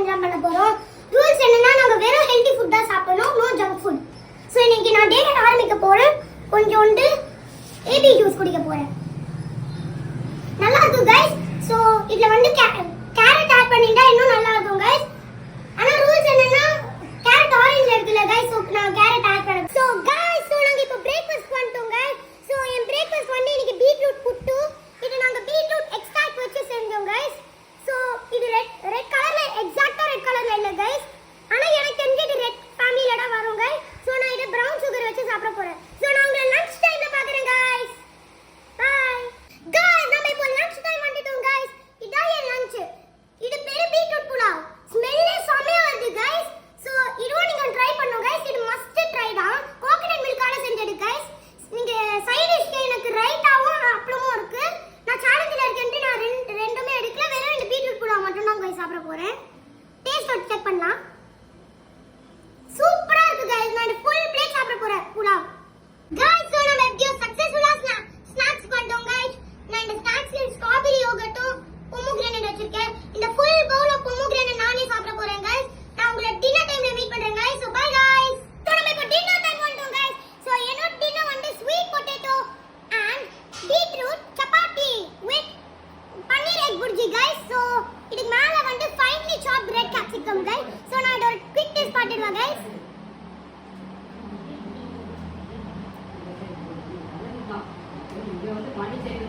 Challenge தான் பண்ண போறோம். ரூல்ஸ் என்னன்னா நாங்க வெறும் ஹெல்தி ஃபுட் தான் சாப்பிடணும், நோ ஜங்க் ஃபுட். சோ இன்னைக்கு நான் டே ஆரம்பிக்க போறேன். கொஞ்சோண்டு ஏபி ஜூஸ் குடிக்க போறேன். நல்லா இருக்கும் गाइस. சோ இதுல வந்து கேரட் ஆட் பண்ணிட்டா இன்னும் நல்லா இருக்கும் गाइस. ஆனா ரூல்ஸ் என்னன்னா கேரட் ஆரஞ்சுல இருக்குல गाइस. சோ நான் கேரட் ஆட் பண்ணேன். சோ गाइस சோ நாங்க இப்போ பிரேக்ஃபாஸ்ட் பண்ணிட்டோம் गाइस. சோ என் பிரேக்ஃபாஸ்ட் வந்து இன்னைக்கு பீட்ரூட் புட்டு. இது நாங்க பீட்ரூட் எக்ஸ்ட்ராக்ட் வச்சு செஞ்சோம் गाइस. சோ இது ரெட் கலர்ல எக்ஸாக்ட்டா ரெட் கலர்ல இல்ல गाइस. ஆனா எனக்கு தெரிஞ்சது ரெட் ஃபேமிலில தான் வரும் गाइस. சோ நான் இத பிரவுன் சுகர் வச்சு சாப்பிட போறேன். சோ நான் உங்களை லஞ்ச் டைம்ல பாக்குறேன் गाइस. By guys. நம்ம இப்போ லஞ்ச் டைம் வந்துட்டோம் गाइस. இதான் என் லஞ்ச். இது பேரு பீட்ரூட் புலாவ். ஸ்மெல்லே செமையா வருது गाइस. சோ இதுவும் நீங்க ட்ரை பண்ணுங்க गाइस. இது மஸ்ட் ட்ரை தான். கோகனட் மில்கால செஞ்சது गाइस. நீங்க சைடு டிஷ்க்கு எனக்கு ரைட்டாவும் அப்பளமும் இருக்கு. நான் சேலஞ்சில இருக்கேன்ட்டு நான் ரெண்டுமே எடுக்கல. வெறும் இந்த பீட்ரூட் புலாவ் மட்டும் தான் गाइस சாப்பிட போறேன். டேஸ்ட் செக் பண்ணலாம். சூப்பரா இருக்கு गाइस. நான் ஃபுல் பிளேட் சாப்பிட போறேன் புலாவ். गाइस சோ நம்ம எப்படியோ சக்சஸ்ஃபுல்லா ஸ்நாக்ஸ் பண்ணிட்டோம் गाइस. நான் இந்த ஸ்நாக்ஸ்ல ஸ்ட்ராபெரி யோகர்ட்டும் பொமோகிரானேட் வச்சிருக்கேன். இந்த ஃபுல் பவுல் ஆஃப் பொமோகிரானேட் நானே சாப்பிட போறேன் गाइस. நான் உங்களை டின்னர் டைம்ல மீட் பண்றேன் guys. So bye guys. So நம்ம இப்போ டின்னர் டைம் வந்துட்டோம் गाइस. சோ என்னோட டின்னர் வந்து sweet potato and beetroot chapati with paneer egg bhurji guys. So இதுக்கு மேல வந்து finally chopped red capsicum guys. So நான் இதோட குயிக் டேஸ்ட் பார்த்துடுவேன் गाइस. இங்க வந்து மணி செய்து